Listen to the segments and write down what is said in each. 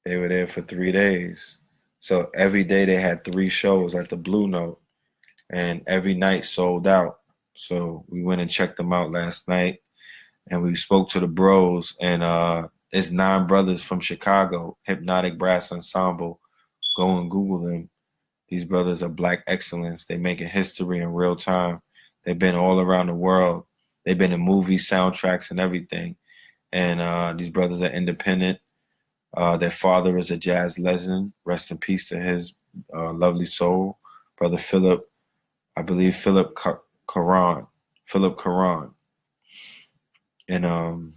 They were there for 3 days. So every day they had 3 shows at the Blue Note, and every night sold out. So we went and checked them out last night, and we spoke to the bros, and it's 9 brothers from Chicago, Hypnotic Brass Ensemble. Go and Google them. These brothers are black excellence. They making history in real time. They've been all around the world. They've been in movies, soundtracks, and everything. And these brothers are independent. Their father is a jazz legend. Rest in peace to his lovely soul, brother Philip. I believe Karan. Philip Karan. And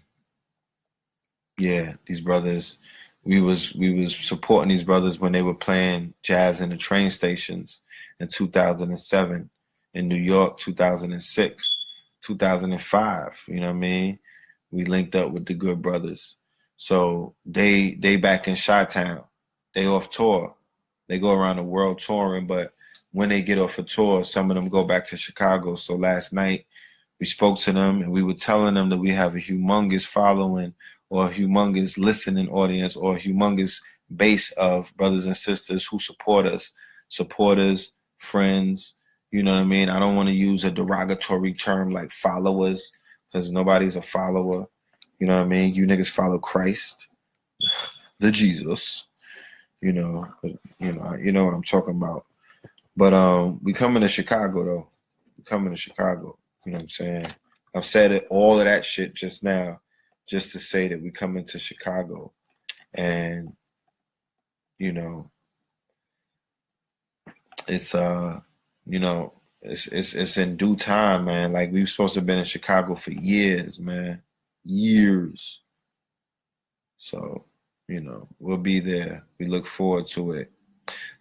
yeah, these brothers. We was supporting these brothers when they were playing jazz in the train stations in 2007, in New York 2006, 2005. You know what I mean? We linked up with the good brothers. So they back in Chi-Town. They off tour. They go around the world touring, but when they get off a tour, some of them go back to Chicago. So last night we spoke to them and we were telling them that we have a humongous following or a humongous listening audience or a humongous base of brothers and sisters who support us, supporters, friends. You know what I mean? I don't want to use a derogatory term like followers because nobody's a follower. You know what I mean? You niggas follow Christ, the Jesus. You know what I'm talking about. But we coming to Chicago though. We coming to Chicago. You know what I'm saying? I've said it, all of that shit just now, just to say that we coming to Chicago, and you know, it's it's in due time, man. Like we were supposed to have been in Chicago for years, man, years. So we'll be there. We look forward to it.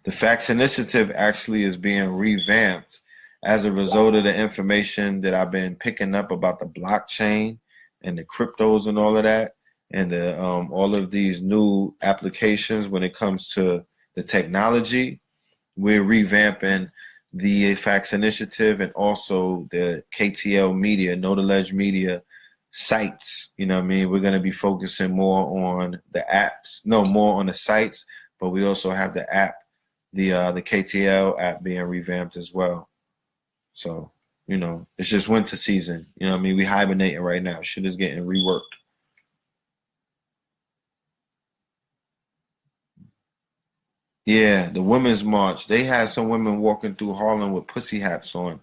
The Facts Initiative actually is being revamped as a result of the information that I've been picking up about the blockchain and the cryptos and all of that, and the all of these new applications when it comes to the technology. We're revamping the Facts Initiative and also the KTL Media, Know the Ledge Media sites. You know what I mean? We're going to be focusing more on the apps, no, more on the sites, but we also have the app, the KTL app being revamped as well. So, it's just winter season. You know what I mean? We hibernating right now. Shit is getting reworked. Yeah, the Women's March. They had some women walking through Harlem with pussy hats on.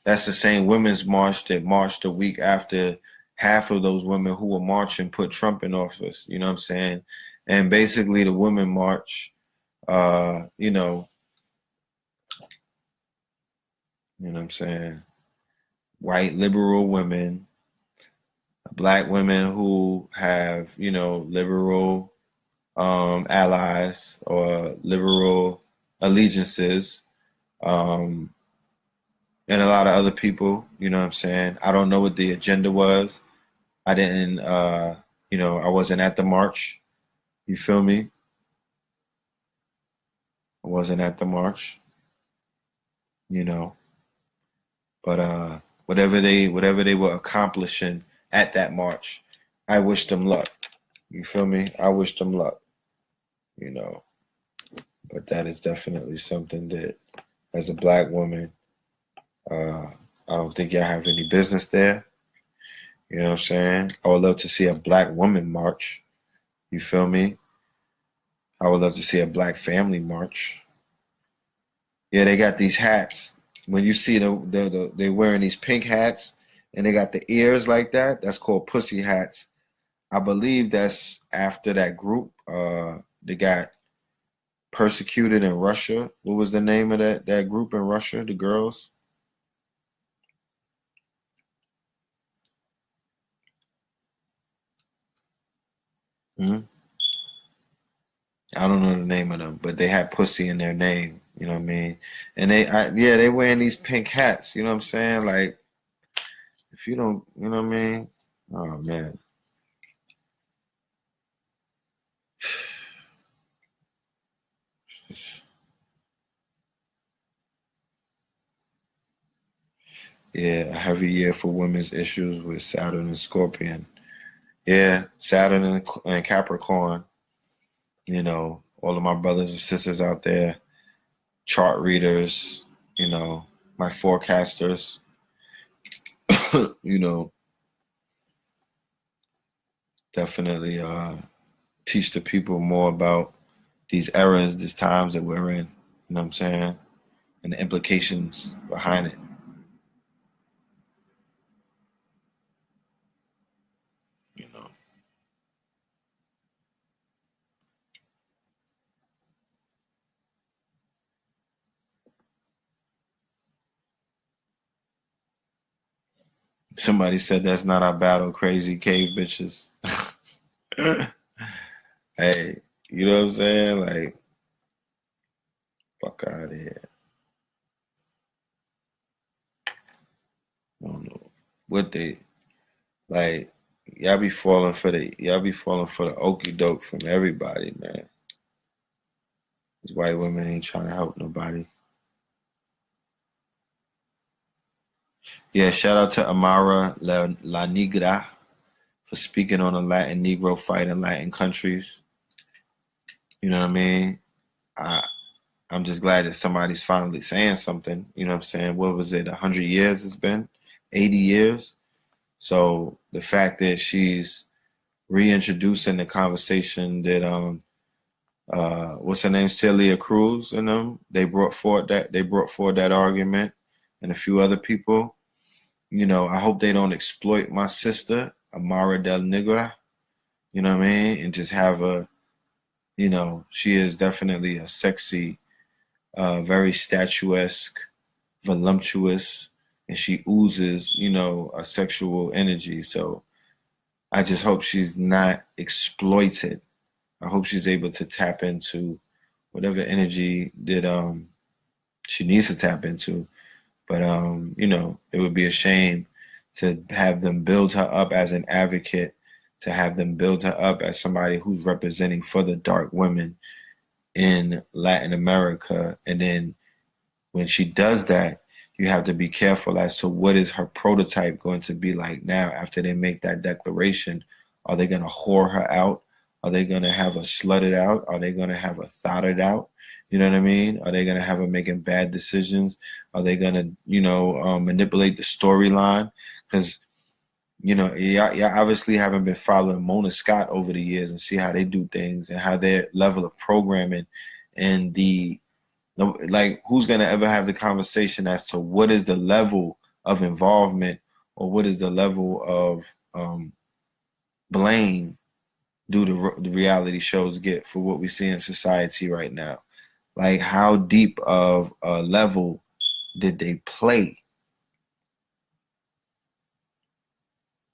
That's the same Women's March that marched a week after half of those women who were marching put Trump in office. You know what I'm saying? And basically the Women March, uh, you know, you know what I'm saying? White liberal women, black women who have, liberal allies or liberal allegiances, um, and a lot of other people. You know what I'm saying? I don't know what the agenda was. I didn't, I wasn't at the march. You feel me? I wasn't at the march, you know, but whatever they were accomplishing at that march, I wish them luck. You feel me? I wish them luck, you know. But that is definitely something that, as a black woman, I don't think y'all have any business there. You know what I'm saying? I would love to see a black woman march. You feel me? I would love to see a black family march. Yeah, they got these hats. When you see they wearing these pink hats and they got the ears like that, that's called pussy hats. I believe that's after that group. They got persecuted in Russia. What was the name of that group in Russia? The girls. Hmm. I don't know the name of them, but they had pussy in their name. You know what I mean? And they wearing these pink hats. You know what I'm saying? Like, if you don't, you know what I mean? Oh man. Yeah, a heavy year for women's issues with Saturn and Scorpion. Yeah, Saturn and Capricorn. You know, all of my brothers and sisters out there, chart readers, you know, my forecasters, you know, definitely teach the people more about these eras, these times that we're in, you know what I'm saying? And the implications behind it, you know. Somebody said that's not our battle, crazy cave bitches. Hey, you know what I'm saying? Like, fuck out of here. I don't know what they like. Y'all be falling for the okey doke from everybody, man. These white women ain't trying to help nobody. Yeah, shout out to Amara La Negra for speaking on a Latin Negro fight in Latin countries. You know what I mean? I I'm just glad that somebody's finally saying something. You know what I'm saying? What was it? 100 years it's been, 80 years. So the fact that she's reintroducing the conversation that what's her name, Celia Cruz and them, they brought forward that argument, and a few other people. You know, I hope they don't exploit my sister Amara Del Negra. You know what I mean? And just have a, you know, she is definitely a sexy, very statuesque, voluptuous, and she oozes, you know, a sexual energy. So I just hope she's not exploited. I hope she's able to tap into whatever energy that she needs to tap into. But you know, it would be a shame to have them build her up as an advocate, to have them build her up as somebody who's representing for the dark women in Latin America, and then when she does that, you have to be careful as to what is her prototype going to be like now after they make that declaration. Are they going to whore her out? Are they going to have her slutted out? Are they going to have her thotted out? You know what I mean? Are they going to have her making bad decisions? Are they going to, you know, manipulate the storyline? Because, you know, y'all obviously haven't been following Mona Scott over the years and see how they do things and how their level of programming and the no, like who's gonna ever have the conversation as to what is the level of involvement or what is the level of blame do the reality shows get for what we see in society right now? Like how deep of a level did they play?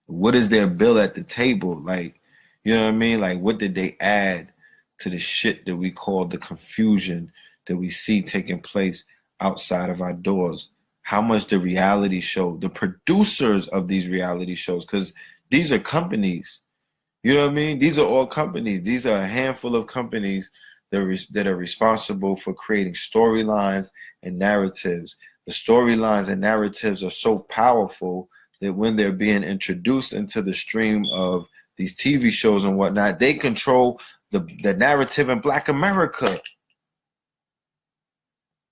What is their bill at the table? Like, you know what I mean? Like what did they add to the shit that we call the confusion that we see taking place outside of our doors? How much the reality show, the producers of these reality shows, because these are companies, you know what I mean? These are all companies. These are a handful of companies that are responsible for creating storylines and narratives. The storylines and narratives are so powerful that when they're being introduced into the stream of these TV shows and whatnot, they control the narrative in Black America.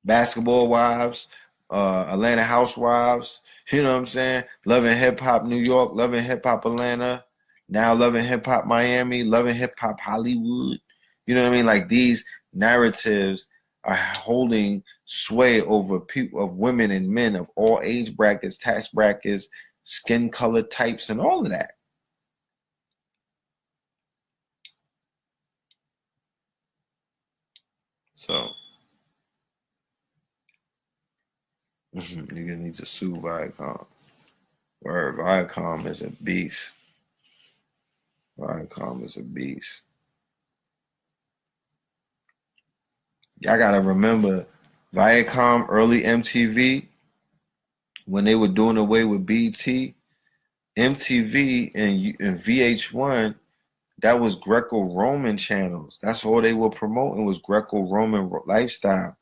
Basketball Wives, Atlanta Housewives, you know what I'm saying? Loving Hip Hop New York, Loving Hip Hop Atlanta, now Loving Hip Hop Miami, Loving Hip Hop Hollywood. You know what I mean? Like these narratives are holding sway over people of women and men of all age brackets, tax brackets, skin color types, and all of that. So niggas need to sue Viacom. Word, Viacom is a beast. Viacom is a beast. Y'all gotta remember Viacom, early MTV, when they were doing away with BT, MTV and VH1, that was Greco-Roman channels. That's all they were promoting was Greco-Roman lifestyle.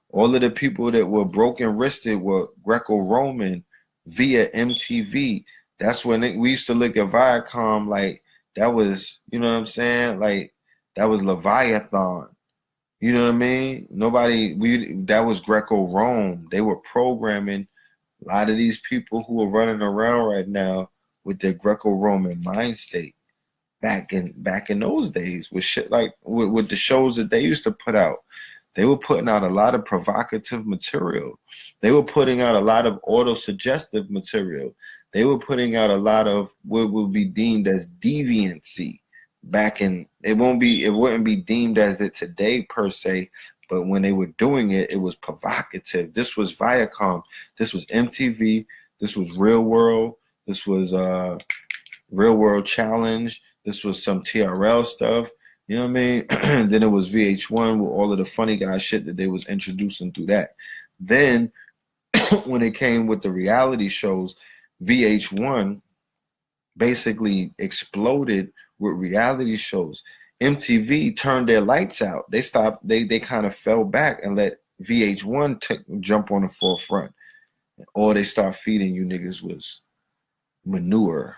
All of the people that were broken wristed were Greco-Roman via MTV. That's when we used to look at Viacom like that was, you know what I'm saying? Like That was Leviathan. You know what I mean? That was Greco-Rome. They were programming a lot of these people who are running around right now with their Greco-Roman mind state back in those days with shit like with the shows that they used to put out. They were putting out a lot of provocative material. They were putting out a lot of auto-suggestive material. They were putting out a lot of what would be deemed as deviancy. It wouldn't be deemed as it today per se, but when they were doing it, it was provocative. This was Viacom. This was MTV. This was Real World. This was Real World Challenge. This was some TRL stuff. You know what I mean? Then it was VH1 with all of the funny guy shit that they was introducing through that. Then when it came with the reality shows, VH1 basically exploded with reality shows. MTV turned their lights out. They stopped. They kind of fell back and let VH1 jump on the forefront. All they start feeding you niggas was manure.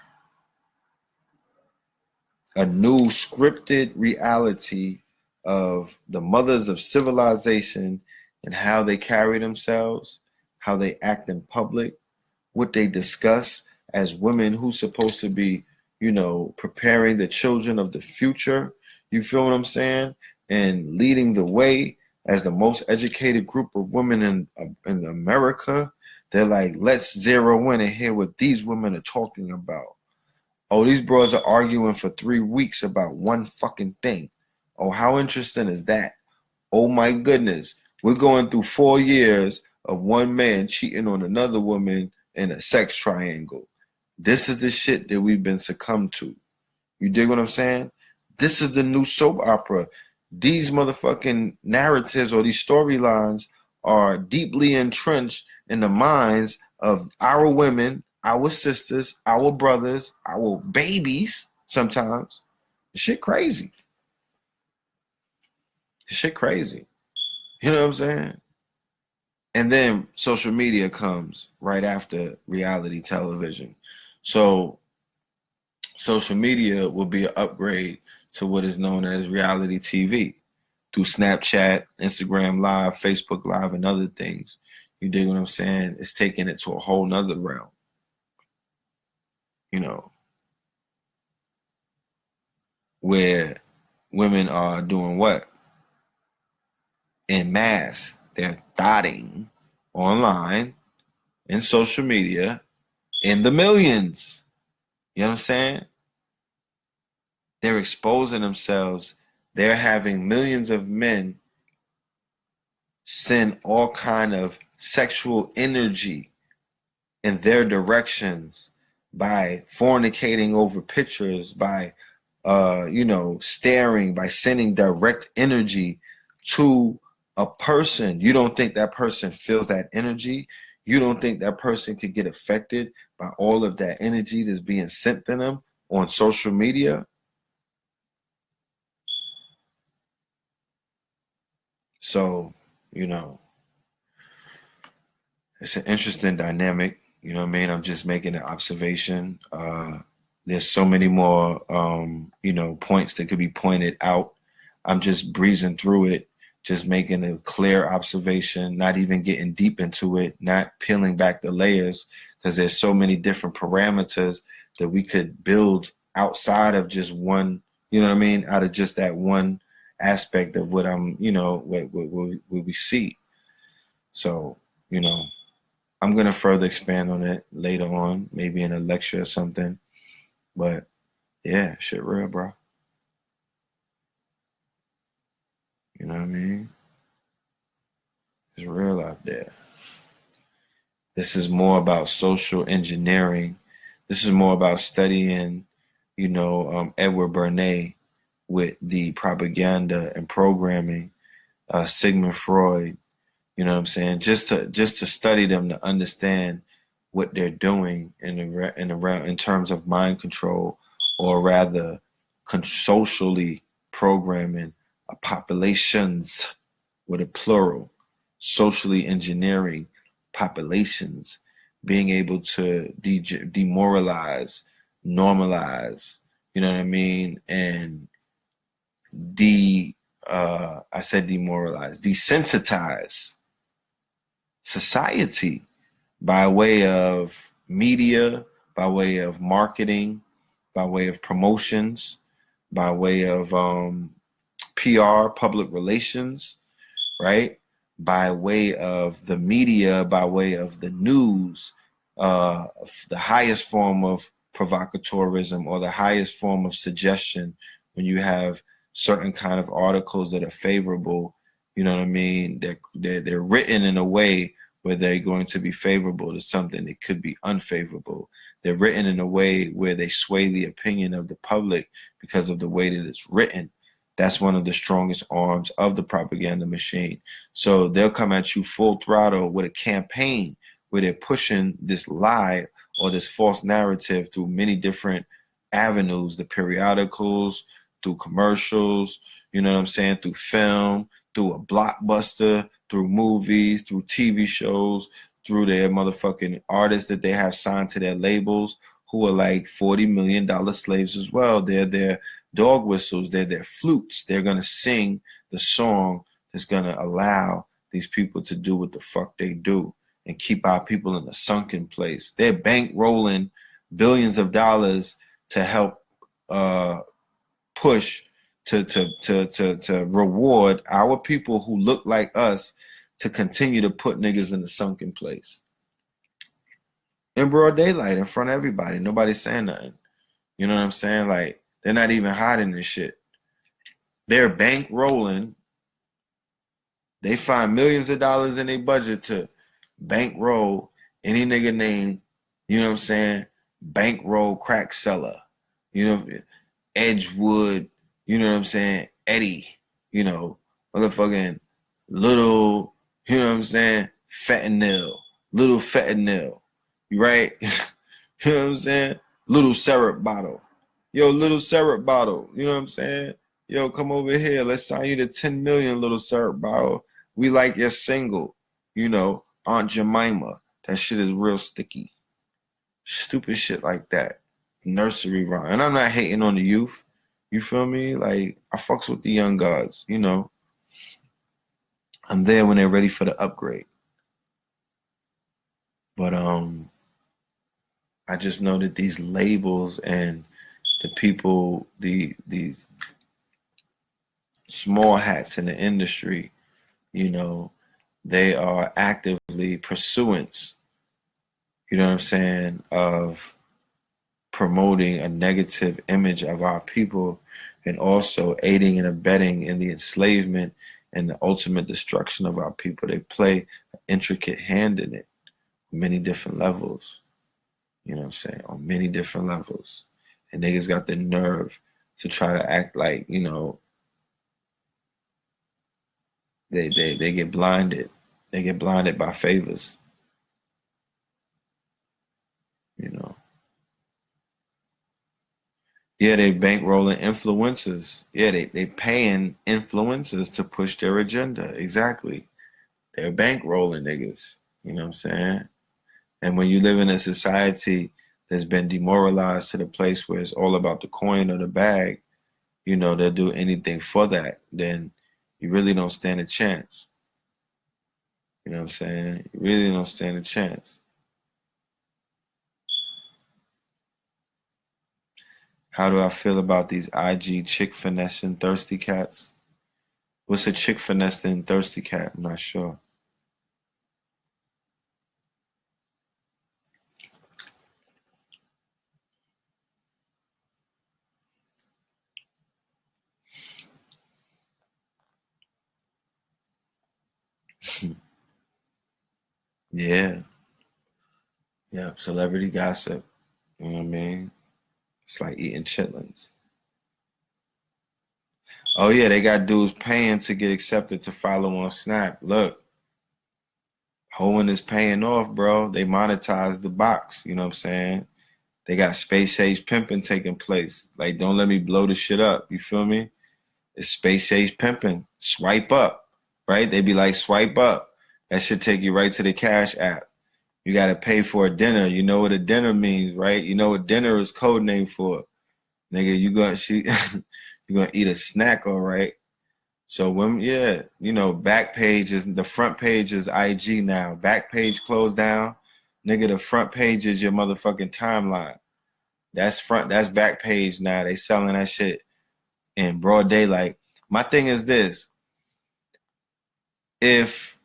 A new scripted reality of the mothers of civilization and how they carry themselves, how they act in public, what they discuss as women who's supposed to be, preparing the children of the future. You feel what I'm saying? And leading the way as the most educated group of women in America. They're like, let's zero in and hear what these women are talking about. Oh, these bros are arguing for 3 weeks about one fucking thing. Oh, how interesting is that? Oh my goodness. We're going through 4 years of one man cheating on another woman in a sex triangle. This is the shit that we've been succumbed to. You dig what I'm saying? This is the new soap opera. These motherfucking narratives or these storylines are deeply entrenched in the minds of our women, our sisters, our brothers, our babies sometimes. Shit crazy. Shit crazy. You know what I'm saying? And then social media comes right after reality television. So social media will be an upgrade to what is known as reality TV through Snapchat, Instagram Live, Facebook Live, and other things. You dig what I'm saying? It's taking it to a whole nother realm. Where women are doing what? In mass. They're thotting online, in social media, in the millions. You know what I'm saying? They're exposing themselves. They're having millions of men send all kind of sexual energy in their directions by fornicating over pictures, by staring, by sending direct energy to a person. You don't think that person feels that energy? You don't think that person could get affected by all of that energy that's being sent to them on social media? So, it's an interesting dynamic. You know what I mean? I'm just making an observation. There's so many more, points that could be pointed out. I'm just breezing through it, just making a clear observation, not even getting deep into it, not peeling back the layers, because there's so many different parameters that we could build outside of just one, you know what I mean? Out of just that one aspect of what what we see. So, I'm going to further expand on it later on, maybe in a lecture or something. But yeah, shit real, bro. You know what I mean? It's real out there. This is more about social engineering. This is more about studying, Edward Bernays with the propaganda and programming, Sigmund Freud. You know what I'm saying? Just to study them to understand what they're doing in terms of mind control, or rather, socially programming a populations with a plural, socially engineering populations, being able to demoralize, normalize, you know what I mean, and desensitize society by way of media, by way of marketing, by way of promotions, by way of PR, public relations, right? By way of the media, by way of the news, the highest form of provocateurism or the highest form of suggestion when you have certain kind of articles that are favorable, you know what I mean? They're written in a way where they're going to be favorable to something that could be unfavorable. They're written in a way where they sway the opinion of the public because of the way that it's written. That's one of the strongest arms of the propaganda machine. So they'll come at you full throttle with a campaign where they're pushing this lie or this false narrative through many different avenues, the periodicals, through commercials, you know what I'm saying, through film, through a blockbuster, through movies, through TV shows, through their motherfucking artists that they have signed to their labels who are like $40 million slaves as well. They're their dog whistles, they're their flutes. They're going to sing the song that's going to allow these people to do what the fuck they do and keep our people in a sunken place. They're bankrolling billions of dollars to help push to reward our people who look like us to continue to put niggas in the sunken place. In broad daylight, in front of everybody. Nobody's saying nothing. You know what I'm saying? Like, they're not even hiding this shit. They're bankrolling. They find millions of dollars in their budget to bankroll any nigga named, you know what I'm saying, bankroll crack seller. You know, Edgewood, you know what I'm saying, Eddie, you know, motherfucking little, you know what I'm saying, fentanyl, little fentanyl, right? You know what I'm saying? Little syrup bottle. Yo, little syrup bottle, you know what I'm saying? Yo, come over here. Let's sign you to 10 million, little syrup bottle. We like your single, you know, Aunt Jemima. That shit is real sticky. Stupid shit like that. Nursery rhyme. And I'm not hating on the youth. You feel me? Like, I fucks with the young gods, you know. I'm there when they're ready for the upgrade. But I just know that these labels and the people, these small hats in the industry, you know, they are actively pursuants, you know what I'm saying, of promoting a negative image of our people and also aiding and abetting in the enslavement and the ultimate destruction of our people. They play an intricate hand in it, many different levels, you know what I'm saying, on many different levels. And niggas got the nerve to try to act like, you know, they get blinded. They get blinded by favors, you know. Yeah, they bankrolling influencers. Yeah, they paying influencers to push their agenda. Exactly. They're bankrolling niggas. You know what I'm saying? And when you live in a society that's been demoralized to the place where it's all about the coin or the bag, you know, they'll do anything for that, then you really don't stand a chance. You know what I'm saying? You really don't stand a chance. How do I feel about these IG chick finessing thirsty cats? What's a chick finessing thirsty cat? I'm not sure. Yeah. Yeah. Celebrity gossip. You know what I mean? It's like eating chitlins. Oh yeah, they got dudes paying to get accepted to follow on Snap. Look, Hoeing is paying off, bro. They monetized the box. You know what I'm saying? They got space age pimping taking place. Like, don't let me blow the shit up. You feel me? It's space age pimping. Swipe up, right? They be like, swipe up. That should take you right to the Cash app. You got to pay for a dinner. You know what a dinner means, right? You know what dinner is code name for. Nigga, You're gonna eat a snack, all right. So when yeah, you know, back page is the front page is IG now. Back page closed down. Nigga, the front page is your motherfucking timeline. That's back page now. They selling that shit in broad daylight. My thing is this. If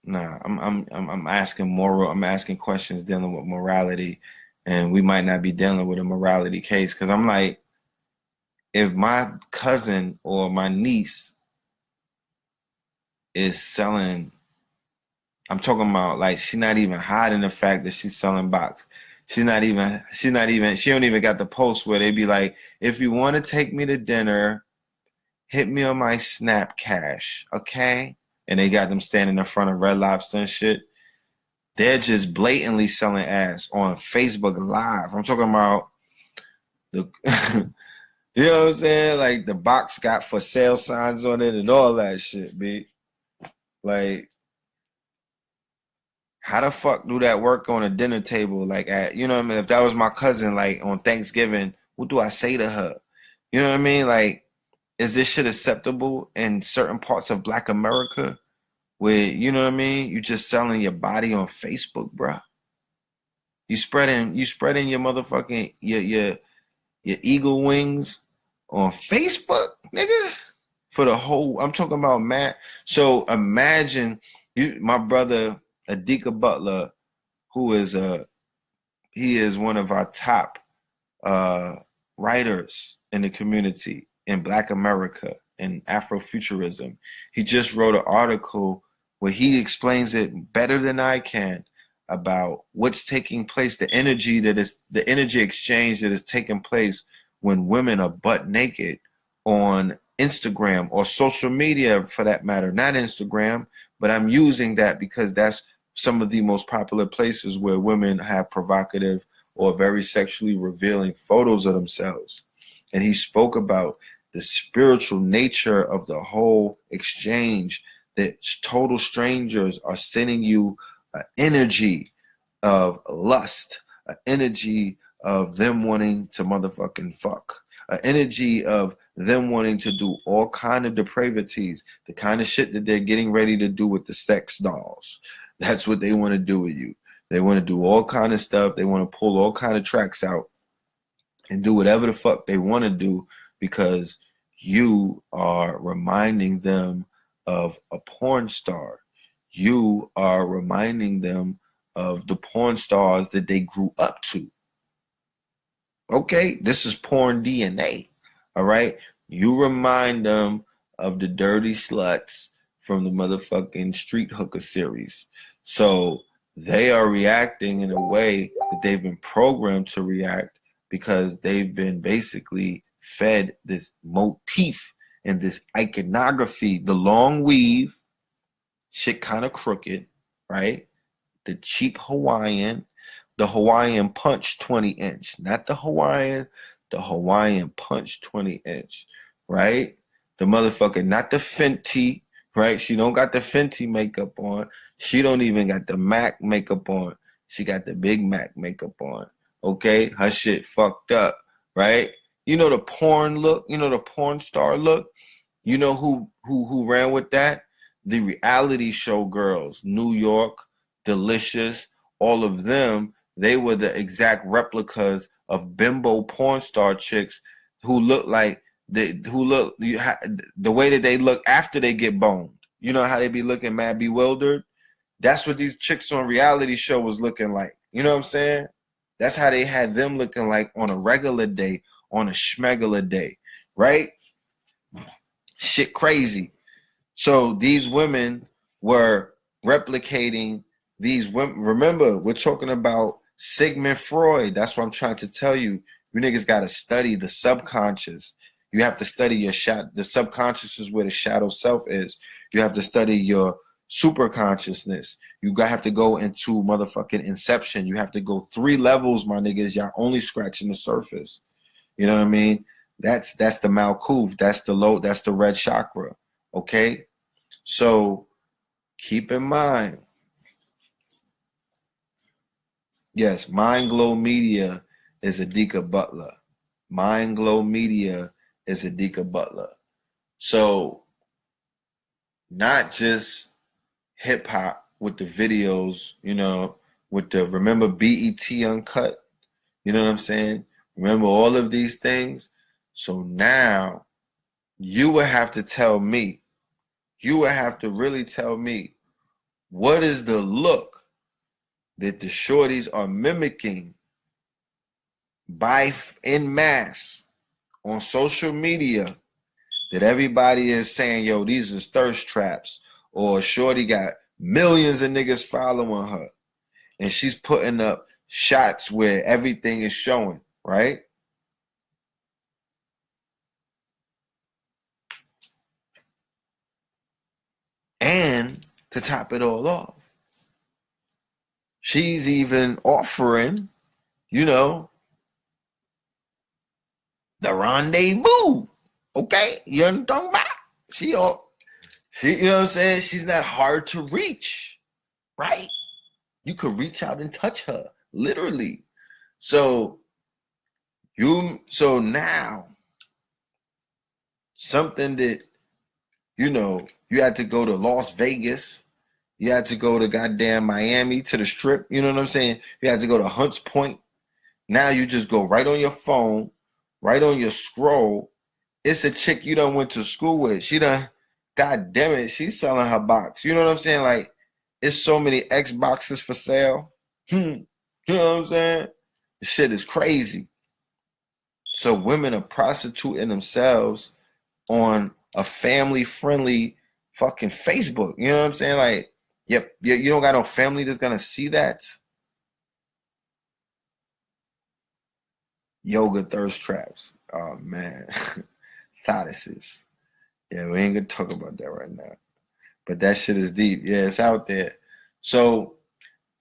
nah, I'm asking I'm asking questions dealing with morality, and we might not be dealing with a morality case. Cause I'm like, if my cousin or my niece is selling, I'm talking about like she's not even hiding the fact that she's selling box. She don't even got the post where they be like, if you want to take me to dinner, hit me on my Snap Cash, okay? And they got them standing in front of Red Lobster and shit. They're just blatantly selling ass on Facebook Live. I'm talking about the, you know what I'm saying? Like the box got for sale signs on it and all that shit, B. Like, how the fuck do that work on a dinner table? Like, at, you know what I mean? If that was my cousin, like on Thanksgiving, what do I say to her? You know what I mean? Like, is this shit acceptable in certain parts of Black America? Where, you know what I mean? You just selling your body on Facebook, bruh. You spreading your motherfucking your eagle wings on Facebook, nigga. For the whole, I'm talking about Matt. So imagine my brother Adika Butler, who is he is one of our top uh, writers in the community in Black America and Afrofuturism. He just wrote an article where he explains it better than I can about what's taking place, the energy exchange that is taking place when women are butt naked on Instagram or social media for that matter. Not Instagram, but I'm using that because that's some of the most popular places where women have provocative or very sexually revealing photos of themselves. And he spoke about the spiritual nature of the whole exchange, that total strangers are sending you an energy of lust, an energy of them wanting to motherfucking fuck, an energy of them wanting to do all kind of depravities, the kind of shit that they're getting ready to do with the sex dolls. That's what they want to do with you. They want to do all kind of stuff. They want to pull all kind of tracks out and do whatever the fuck they want to do because you are reminding them of a porn star. You are reminding them of the porn stars that they grew up to. Okay, this is porn DNA. All right, you remind them of the dirty sluts from the motherfucking Street Hooker series. So they are reacting in a way that they've been programmed to react because they've been basically fed this motif and this iconography, the long weave, shit kind of crooked, right? The cheap Hawaiian, the Hawaiian punch 20-inch, not the Hawaiian punch 20-inch, right? The motherfucker, not the Fenty, right? She don't got the Fenty makeup on. She don't even got the Mac makeup on. She got the Big Mac makeup on. Okay? Her shit fucked up, right? You know the porn look, you know the porn star look? You know who ran with that? The reality show girls, New York, Delicious, all of them, they were the exact replicas of bimbo porn star chicks who look like the way that they look after they get boned. You know how they be looking mad bewildered? That's what these chicks on reality show was looking like. You know what I'm saying? That's how they had them looking like on a regular day, on a schmegular day, right? Shit crazy. So these women were replicating these women. Remember, we're talking about Sigmund Freud. That's what I'm trying to tell you. You niggas got to study the subconscious. You have to study the subconscious is where the shadow self is. You have to study your super consciousness. You have to go into motherfucking inception. You have to go 3 levels, my niggas. Y'all only scratching the surface. You know what I mean? That's the Malkuth. That's the red chakra. Okay? So keep in mind, yes, Mind Glow Media is Adika Butler. Mind Glow Media is Adika Butler. So not just hip hop with the videos, you know, with the remember BET Uncut, you know what I'm saying? Remember all of these things? So now you would have to tell me, you would have to really tell me, what is the look that the shorties are mimicking by en masse on social media, that everybody is saying, yo, these is thirst traps, or shorty got millions of niggas following her, and she's putting up shots where everything is showing, right? And to top it all off, she's even offering, you know, the rendezvous. Okay? You know what I'm talking about? She, you know what I'm saying? She's not hard to reach, right? You could reach out and touch her, literally. So now something that, you know, you had to go to Las Vegas, you had to go to goddamn Miami to the strip, you know what I'm saying? You had to go to Hunts Point. Now you just go right on your phone, right on your scroll. It's a chick you done went to school with. She done, god damn it, she's selling her box. You know what I'm saying? Like, it's so many Xboxes for sale. You know what I'm saying? The shit is crazy. So women are prostituting themselves on a family-friendly fucking Facebook. You know what I'm saying? Like, yep, you don't got no family that's gonna see that. Yoga thirst traps. Oh man. Goddesses. Yeah, we ain't gonna talk about that right now. But that shit is deep. Yeah, it's out there. So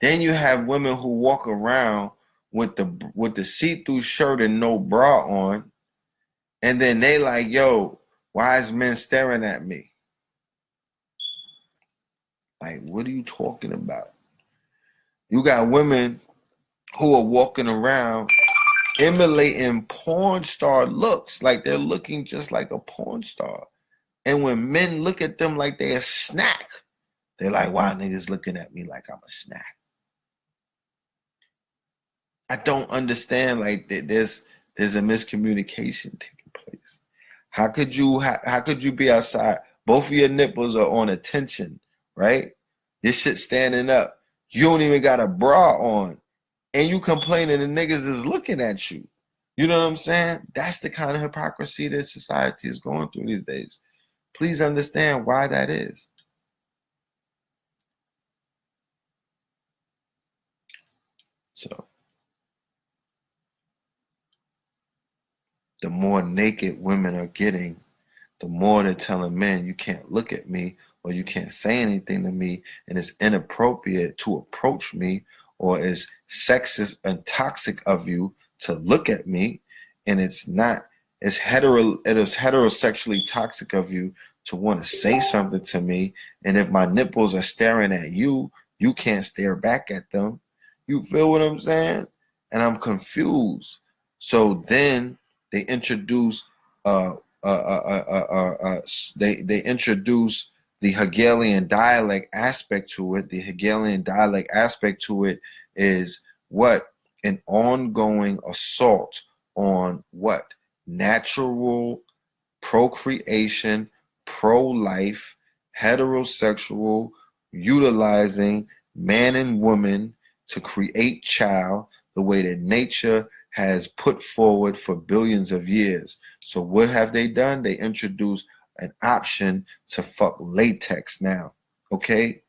then you have women who walk around with the see-through shirt and no bra on, and then they like, yo, why is men staring at me? Like, what are you talking about? You got women who are walking around emulating porn star looks, like they're looking just like a porn star. And when men look at them like they're a snack, they're like, why niggas looking at me like I'm a snack? I don't understand. Like, there's a miscommunication taking place. How could you be outside? Both of your nipples are on attention, right? Your shit standing up. You don't even got a bra on, and you complaining the niggas is looking at you. You know what I'm saying? That's the kind of hypocrisy that society is going through these days. Please understand why that is. So the more naked women are getting, the more they're telling men, you can't look at me, or you can't say anything to me, and it's inappropriate to approach me, or it's sexist and toxic of you to look at me, and it's not, it is heterosexually toxic of you to want to say something to me, and if my nipples are staring at you, you can't stare back at them. You feel what I'm saying? And I'm confused. So then they introduce uh, they introduce the Hegelian dialect aspect to it. The Hegelian dialect aspect to it is what? An ongoing assault on what? Natural procreation, pro-life, heterosexual, utilizing man and woman to create child the way that nature has put forward for billions of years. So what have they done? They introduced an option to fuck latex now. Okay?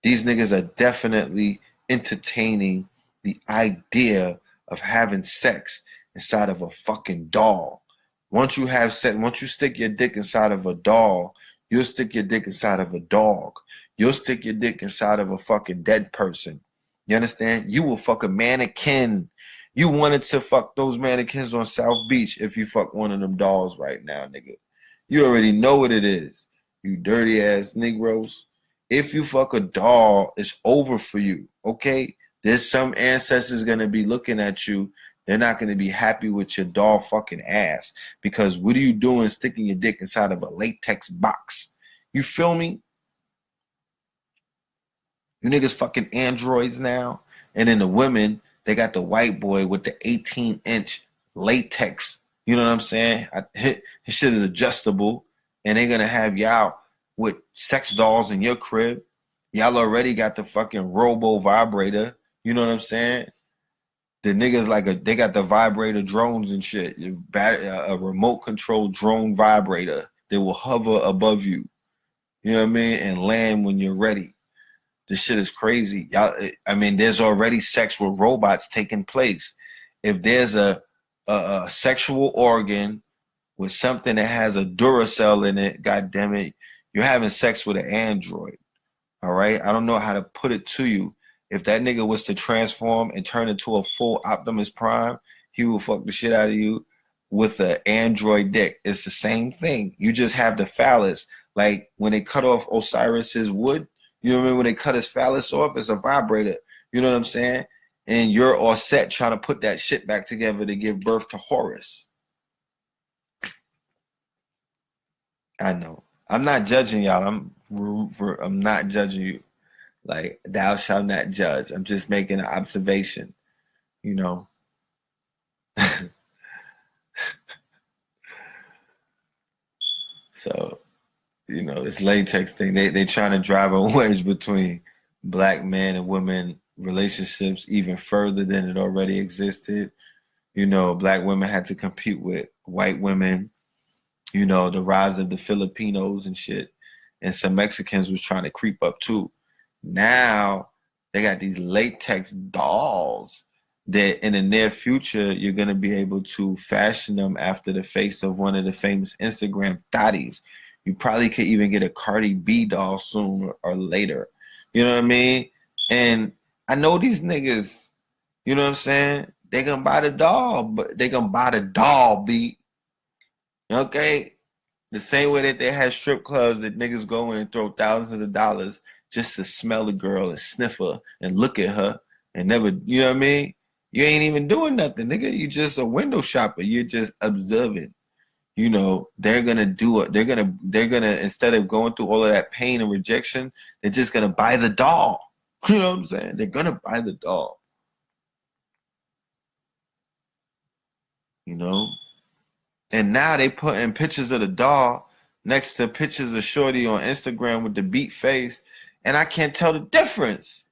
These niggas are definitely entertaining the idea of having sex inside of a fucking doll. Once you have sex, once you stick your dick inside of a doll, you'll stick your dick inside of a dog. You'll stick your dick inside of a fucking dead person. You understand? You will fuck a mannequin. You wanted to fuck those mannequins on South Beach if you fuck one of them dolls right now, nigga. You already know what it is, you dirty ass Negroes. If you fuck a doll, it's over for you, okay? There's some ancestors gonna be looking at you They're not going to be happy with your doll fucking ass, because what are you doing sticking your dick inside of a latex box? You feel me? You niggas fucking androids now. And then the women, they got the white boy with the 18-inch latex. You know what I'm saying? His shit is adjustable. And they're going to have y'all with sex dolls in your crib. Y'all already got the fucking robo vibrator. You know what I'm saying? The niggas they got the vibrator drones and shit. A remote control drone vibrator that will hover above you. You know what I mean? And land when you're ready. This shit is crazy. Y'all, I mean, there's already sex with robots taking place. If there's a sexual organ with something that has a Duracell in it, god damn it, you're having sex with an android. All right? I don't know how to put it to you. If that nigga was to transform and turn into a full Optimus Prime, he will fuck the shit out of you with an android dick. It's the same thing. You just have the phallus. Like when they cut off Osiris's wood, you know what I mean? When they cut his phallus off, it's a vibrator. You know what I'm saying? And you're all set trying to put that shit back together to give birth to Horus. I know. I'm not judging y'all. I'm not judging you. Like, thou shalt not judge. I'm just making an observation, you know. So, you know, this latex thing, they trying to drive a wedge between black men and women relationships even further than it already existed. You know, black women had to compete with white women, you know, the rise of the Filipinos and shit. And some Mexicans was trying to creep up too. Now they got these latex dolls that in the near future you're gonna be able to fashion them after the face of one of the famous Instagram thotties. You probably could even get a Cardi B doll sooner or later. You know what I mean? And I know these niggas, you know what I'm saying? They gonna buy the doll, but they gonna buy the doll beat. Okay? The same way that they had strip clubs that niggas go in and throw thousands of dollars just to smell a girl and sniff her and look at her and never, you know what I mean? You ain't even doing nothing, nigga. You just a window shopper. You're just observing. You know, they're gonna do it. They're gonna instead of going through all of that pain and rejection, they're just gonna buy the doll. You know what I'm saying? They're gonna buy the doll. You know? And now they putting pictures of the doll next to pictures of Shorty on Instagram with the beat face, and I can't tell the difference.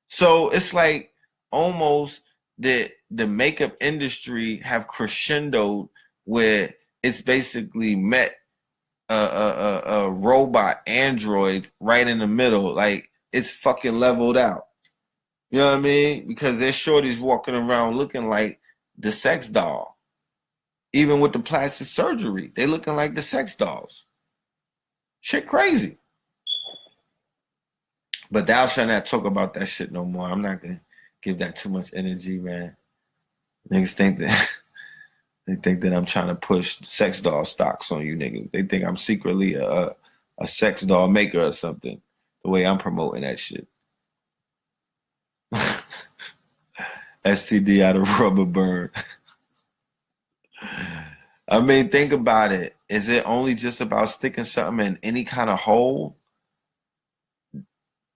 So it's like almost the makeup industry have crescendoed where it's basically met a robot android right in the middle. Like it's fucking leveled out. You know what I mean? Because there's shorties walking around looking like the sex doll. Even with the plastic surgery, they looking like the sex dolls. Shit crazy. But thou shalt not talk about that shit no more. I'm not gonna give that too much energy, man. Niggas think that they think that I'm trying to push sex doll stocks on you niggas. They think I'm secretly a sex doll maker or something. The way I'm promoting that shit. STD out of rubber burn. I mean, think about it. Is it only just about sticking something in any kind of hole?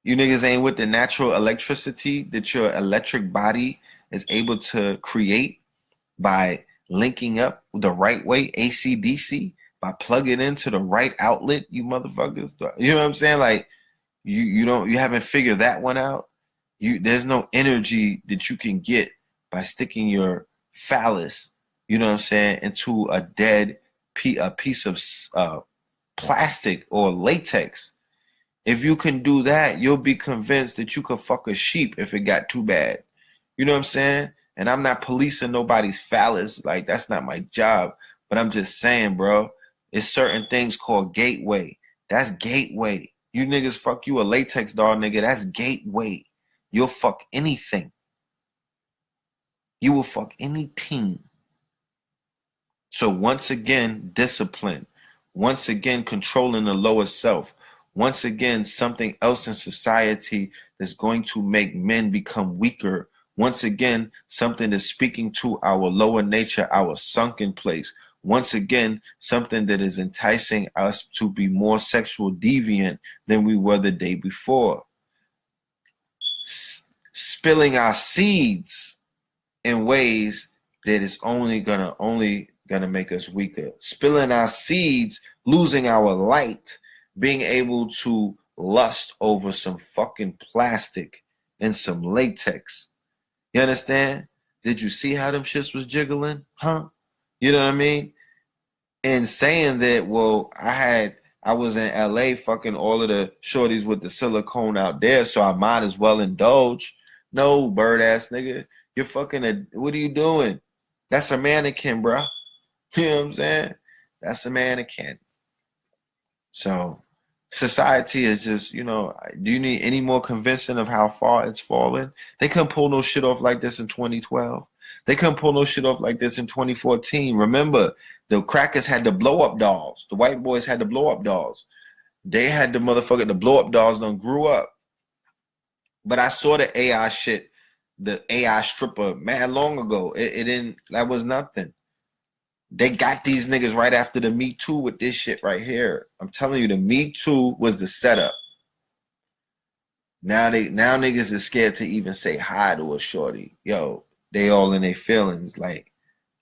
You niggas ain't with the natural electricity that your electric body is able to create by linking up the right way, AC/DC, by plugging into the right outlet, you motherfuckers. You know what I'm saying? Like you haven't figured that one out. There's no energy that you can get by sticking your phallus, you know what I'm saying, into a piece of plastic or latex. If you can do that, you'll be convinced that you could fuck a sheep if it got too bad. You know what I'm saying? And I'm not policing nobody's phallus. Like, that's not my job. But I'm just saying, bro, it's certain things called gateway. That's gateway. You niggas fuck you a latex doll, nigga. That's gateway. You'll fuck anything. You will fuck anything. So once again, discipline. Once again, controlling the lower self. Once again, something else in society that's going to make men become weaker Once again, something is speaking to our lower nature, our sunken place. Once again, something that is enticing us to be more sexual deviant than we were the day before. Spilling our seeds in ways that is only gonna make us weaker. Spilling our seeds, losing our light, being able to lust over some fucking plastic and some latex. You understand? Did you see how them shits was jiggling? Huh? You know what I mean? And saying that, well, I was in LA fucking all of the shorties with the silicone out there, so I might as well indulge. No, bird ass nigga. You're fucking what are you doing? That's a mannequin, bro. You know what I'm saying? That's a mannequin. So society is just, do you need any more convincing of how far it's fallen? They couldn't pull no shit off like this in 2012. They couldn't pull no shit off like this in 2014. Remember, the crackers had the blow up dolls. The white boys had the blow up dolls. They had the blow up dolls done grew up. But I saw the AI shit, the AI stripper, man, long ago. It didn't, that was nothing. They got these niggas right after the Me Too with this shit right here. I'm telling you, the Me Too was the setup. Now niggas is scared to even say hi to a shorty. Yo, they all in their feelings. Like,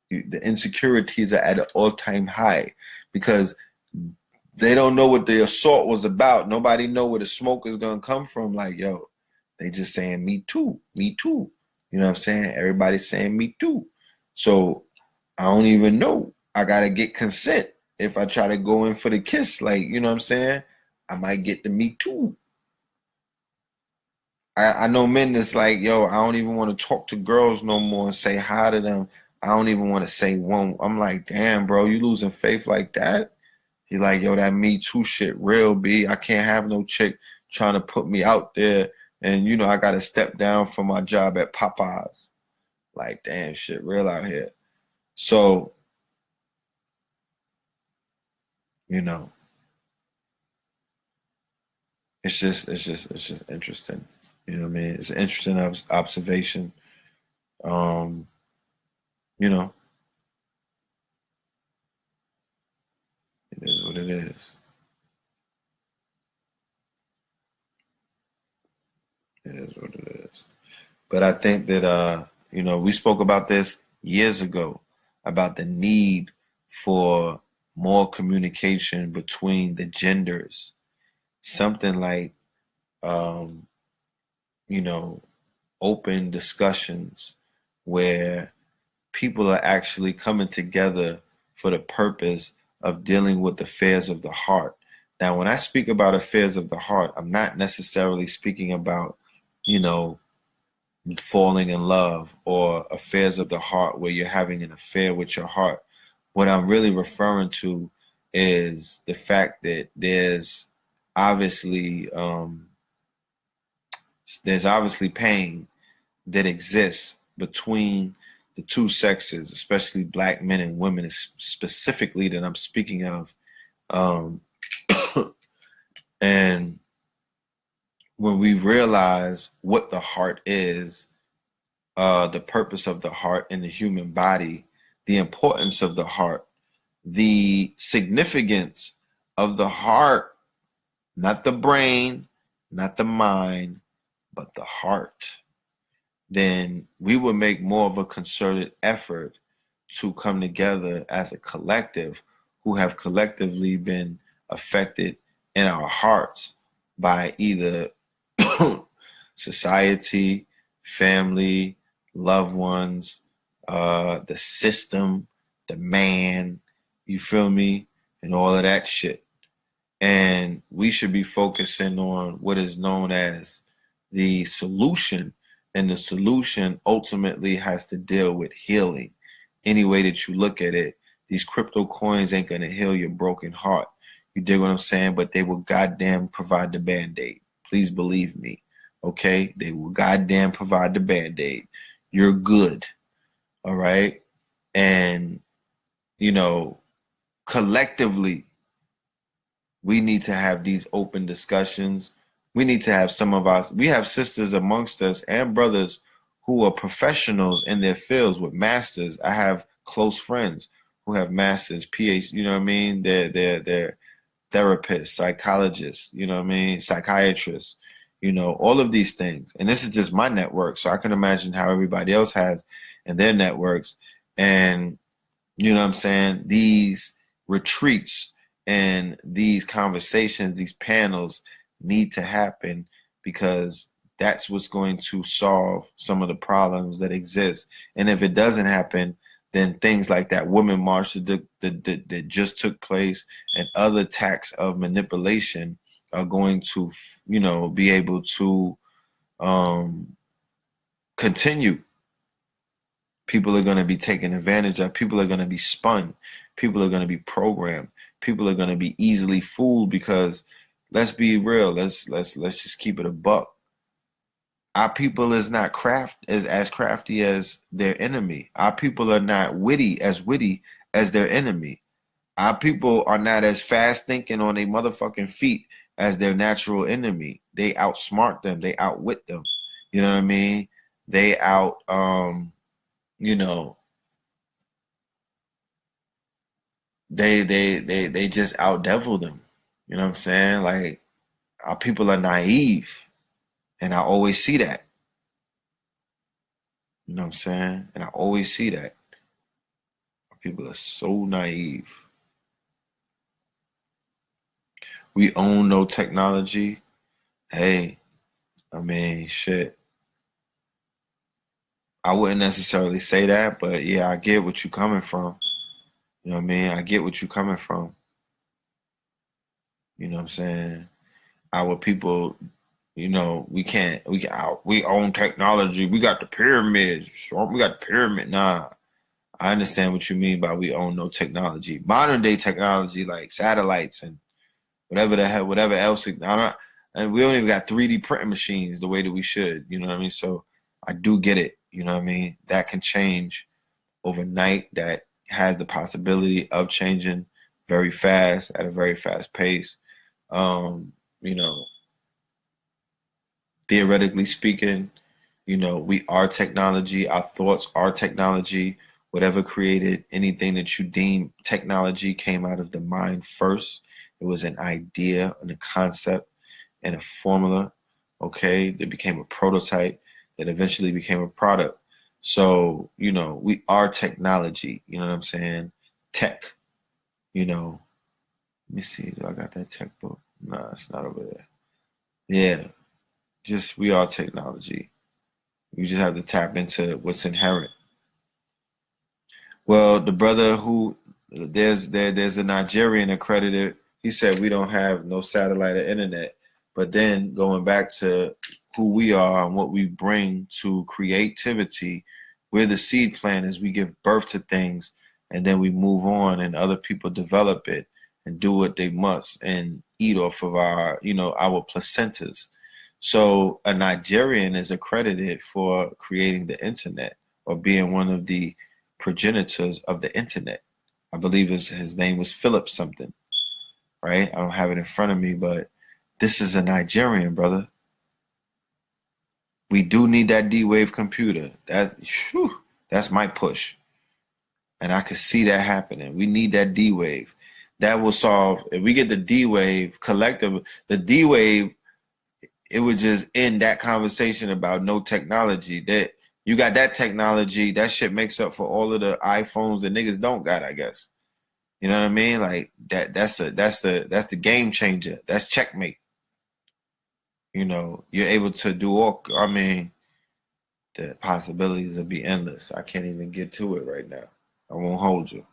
the insecurities are at an all-time high because they don't know what the assault was about. Nobody know where the smoke is gonna come from. Like, yo, they just saying me too, me too. You know what I'm saying? Everybody's saying me too. So I don't even know. I gotta get consent if I try to go in for the kiss. Like, you know what I'm saying? I might get the me too. I know men that's like, yo, I don't even want to talk to girls no more and say hi to them. I don't even want to say one. I'm like, damn, bro, you losing faith like that? He like, yo, that Me Too shit real, B. I can't have no chick trying to put me out there. And, I got to step down from my job at Popeyes. Like, damn, shit real out here. So, it's just interesting. You know what I mean? It's an interesting observation. Um, you know, it is what it is. It is what it is. But I think that we spoke about this years ago about the need for more communication between the genders. Something like um, you know, open discussions where people are actually coming together for the purpose of dealing with affairs of the heart. Now, when I speak about affairs of the heart, I'm not necessarily speaking about, you know, falling in love or affairs of the heart where you're having an affair with your heart. What I'm really referring to is the fact that obviously there's obviously pain that exists between the two sexes, especially black men and women, specifically that I'm speaking of. Um, and when we realize what the heart is, the purpose of the heart in the human body, the importance of the heart, the significance of the heart, not the brain, not the mind, but the heart, then we will make more of a concerted effort to come together as a collective who have collectively been affected in our hearts by either society, family, loved ones, the system, the man, you feel me, and all of that shit. And we should be focusing on what is known as the solution. And the solution ultimately has to deal with healing. Any way that you look at it, these crypto coins ain't going to heal your broken heart. You dig what I'm saying? But they will goddamn provide the band-aid. Please believe me. Okay? They will goddamn provide the band-aid. You're good. All right? And, collectively, we need to have these open discussions. We need to have we have sisters amongst us and brothers who are professionals in their fields with masters. I have close friends who have masters, PhD, you know what I mean? They're therapists, psychologists, you know what I mean? Psychiatrists, you know, all of these things. And this is just my network. So I can imagine how everybody else has in their networks. And, you know what I'm saying? These retreats and these conversations, these panels need to happen because that's what's going to solve some of the problems that exist. And if it doesn't happen, then things like that women march that just took place and other attacks of manipulation are going to, you know, be able to continue. People are going to be taken advantage of. People are going to be spun. People are going to be programmed. People are going to be easily fooled because let's be real. Let's just keep it a buck. Our people is not as crafty as their enemy. Our people are not witty as their enemy. Our people are not as fast thinking on their motherfucking feet as their natural enemy. They outsmart them. They outwit them. You know what I mean? They you know, they just outdevil them. You know what I'm saying? Like our people are naive, and I always see that. You know what I'm saying? And I always see that. Our people are so naive. We own no technology. Hey, I mean, shit. I wouldn't necessarily say that, but yeah, I get what you're coming from. You know what I mean? I get what you're coming from. You know what I'm saying? Our people, you know, we own technology. We got the pyramids. We got the pyramid. Nah, I understand what you mean by we own no technology. Modern day technology like satellites and whatever the hell, whatever else. And we don't even got 3D printing machines the way that we should. You know what I mean? So I do get it. You know what I mean? That can change overnight. That has the possibility of changing very fast at a very fast pace. You know, theoretically speaking, you know, we are technology. Our thoughts are technology. Whatever created anything that you deem technology came out of the mind first. It was an idea and a concept and a formula, okay, that became a prototype that eventually became a product. So, you know, we are technology, you know what I'm saying? Tech, you know. Let me see, do I got that tech book? Nah, it's not over there. Yeah, just we are technology. You just have to tap into what's inherent. Well, the brother who there's a Nigerian accredited. He said we don't have no satellite or internet. But then going back to who we are and what we bring to creativity, we're the seed planters. We give birth to things, and then we move on, and other people develop it and do what they must and eat off of our, you know, our placentas. So a Nigerian is accredited for creating the internet or being one of the progenitors of the internet. I believe his name was Philip something, right? I don't have it in front of me, but this is a Nigerian, brother. We do need that D-Wave computer. That's my push. And I could see that happening. We need that D-Wave. That will solve, if we get the D-Wave collective, the D-Wave, it would just end that conversation about no technology. That you got that technology, that shit makes up for all of the iPhones that niggas don't got, I guess. You know what I mean? Like that's the game changer. That's checkmate. You know, you're able to do all, I mean, the possibilities will be endless. I can't even get to it right now. I won't hold you.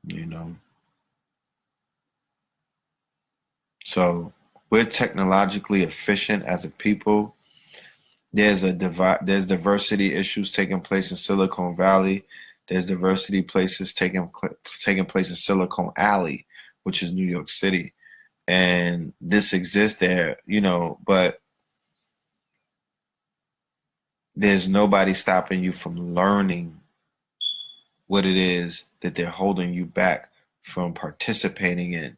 You know. So we're technologically efficient as a people. There's diversity issues taking place in Silicon Valley. There's diversity places taking place in Silicon Alley, which is New York City, and this exists there, you know. But there's nobody stopping you from learning what it is that they're holding you back from participating in.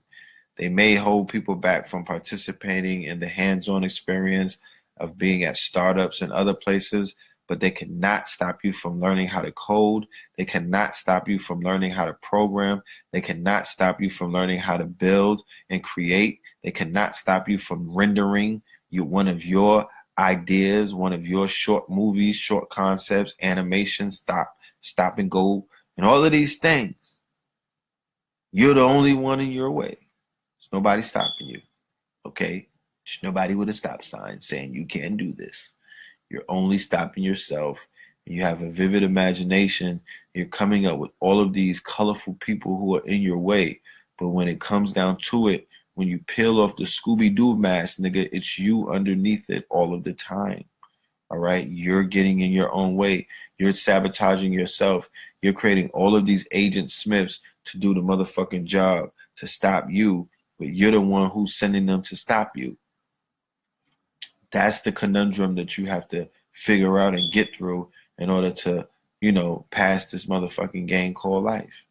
They may hold people back from participating in the hands-on experience of being at startups and other places, but they cannot stop you from learning how to code. They cannot stop you from learning how to program. They cannot stop you from learning how to build and create. They cannot stop you from rendering one of your ideas, one of your short movies, short concepts, animation, stop and go, and all of these things. You're the only one in your way. There's nobody stopping you. Okay? There's nobody with a stop sign saying you can't do this. You're only stopping yourself. You have a vivid imagination. You're coming up with all of these colorful people who are in your way. But when it comes down to it, when you peel off the Scooby-Doo mask, nigga, it's you underneath it all of the time. All right? You're getting in your own way. You're sabotaging yourself. You're creating all of these Agent Smiths to do the motherfucking job to stop you, but you're the one who's sending them to stop you. That's the conundrum that you have to figure out and get through in order to, you know, pass this motherfucking game called life.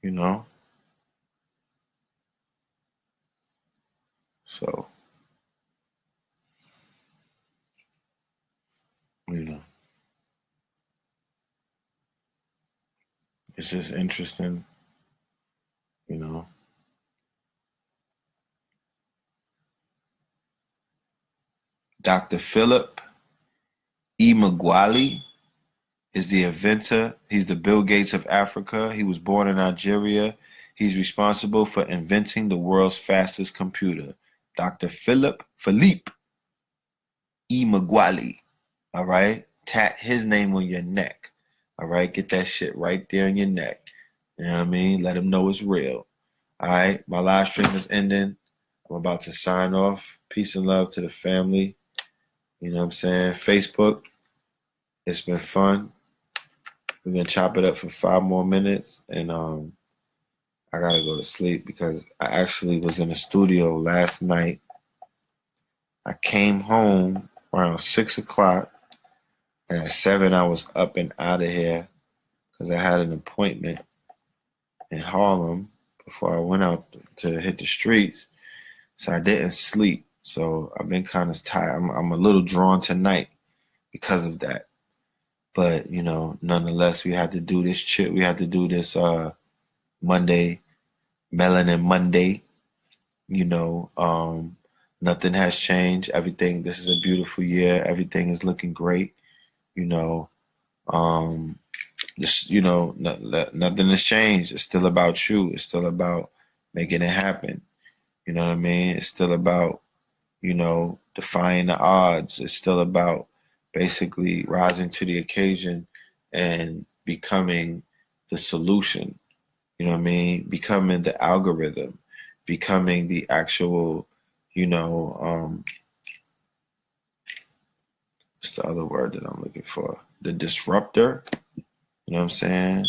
You know? So, you know, it's just interesting, you know. Dr. Philip E. Magwali is the inventor. He's the Bill Gates of Africa. He was born in Nigeria. He's responsible for inventing the world's fastest computer. Dr. Philippe E. Magwali. All right? Tat his name on your neck. All right? Get that shit right there in your neck. You know what I mean? Let him know it's real. All right? My live stream is ending. I'm about to sign off. Peace and love to the family. You know what I'm saying? Facebook, it's been fun. We're gonna chop it up for 5 more minutes, and I gotta go to sleep because I actually was in the studio last night. I came home around 6 o'clock, and at 7 I was up and out of here because I had an appointment in Harlem before I went out to hit the streets. So I didn't sleep. So I've been kind of tired. I'm a little drawn tonight because of that. But you know, nonetheless, we had to do this shit. We had to do this Monday, Melanin Monday. You know, nothing has changed. Everything. This is a beautiful year. Everything is looking great. You know, this. You know, nothing has changed. It's still about you. It's still about making it happen. You know what I mean? It's still about, you know, defying the odds. It's still about basically rising to the occasion and becoming the solution. You know what I mean? Becoming the algorithm, becoming the actual, you know, what's the other word that I'm looking for? The disruptor. You know what I'm saying?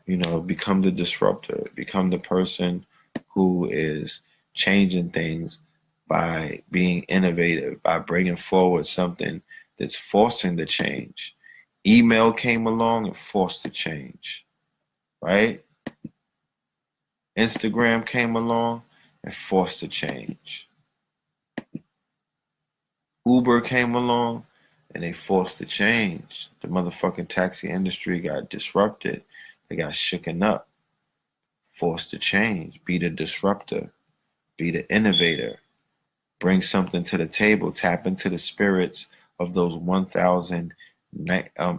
You know, become the disruptor, become the person who is changing things by being innovative, by bringing forward something that's forcing the change. Email came along and forced the change, right? Instagram came along and forced the change. Uber came along and they forced the change. The motherfucking taxi industry got disrupted. They got shooken up, forced to change, be the disruptor, be the innovator, bring something to the table, tap into the spirits of those 1,000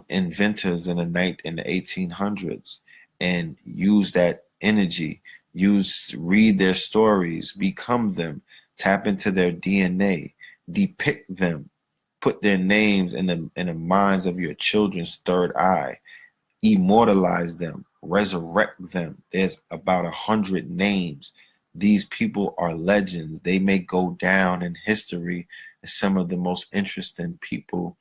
inventors in the 1800s, and use that energy. Read their stories, become them, tap into their DNA, depict them, put their names in the minds of your children's third eye, immortalize them, resurrect them. There's about 100 names. These people are legends. They may go down in history as some of the most interesting people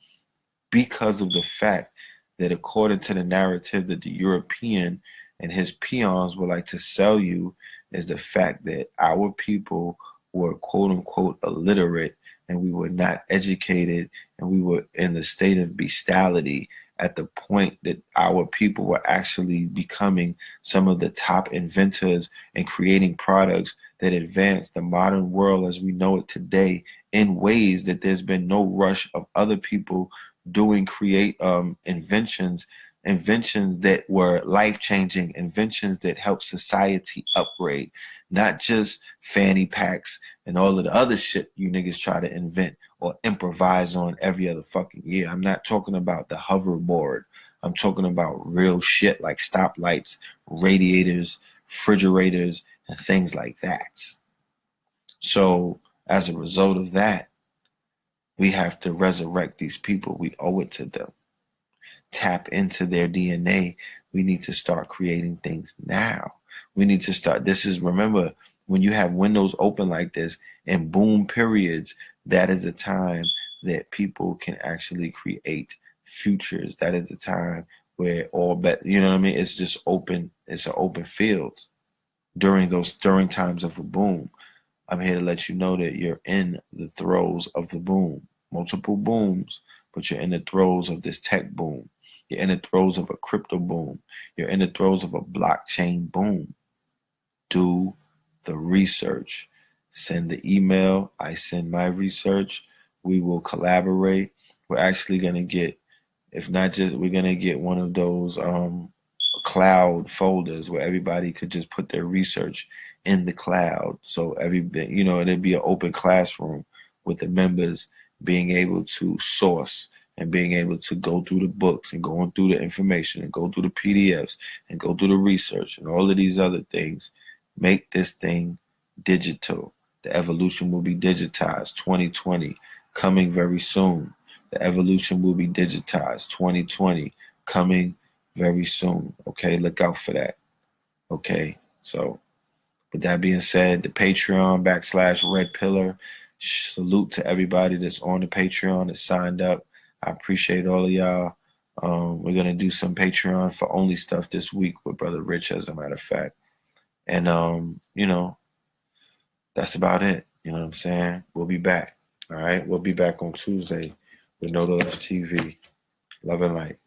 because of the fact that, according to the narrative that the European and his peons would like to sell you, is the fact that our people were quote unquote illiterate, and we were not educated, and we were in the state of bestiality at the point that our people were actually becoming some of the top inventors and creating products that advance the modern world as we know it today in ways that there's been no rush of other people doing inventions that were life-changing, inventions that help society upgrade, not just fanny packs and all of the other shit you niggas try to invent or improvise on every other fucking year. I'm not talking about the hoverboard. I'm talking about real shit like stoplights, radiators, refrigerators, and things like that. So as a result of that, we have to resurrect these people. We owe it to them. Tap into their DNA. We need to start creating things now. We need to start. Remember, when you have windows open like this in boom periods, that is the time that people can actually create futures. That is the time where you know what I mean? It's just open. It's an open field during times of a boom. I'm here to let you know that you're in the throes of the boom. Multiple booms, but you're in the throes of this tech boom. You're in the throes of a crypto boom. You're in the throes of a blockchain boom. Do the research. Send the email. I send my research. We will collaborate. We're actually going to get, if not just, we're going to get one of those cloud folders where everybody could just put their research in the cloud. So it'd be an open classroom with the members being able to source and being able to go through the books and going through the information and go through the PDFs and go through the research and all of these other things. Make this thing digital. The evolution will be digitized. 2020 coming very soon. The evolution will be digitized. 2020 coming very soon. Okay, look out for that. Okay, so with that being said, the Patreon /Red Pillar. Salute to everybody that's on the Patreon that's signed up. I appreciate all of y'all. We're gonna do some Patreon for only stuff this week with Brother Rich, as a matter of fact. And that's about it. You know what I'm saying? We'll be back. All right, we'll be back on Tuesday with No Less TV. Love and light.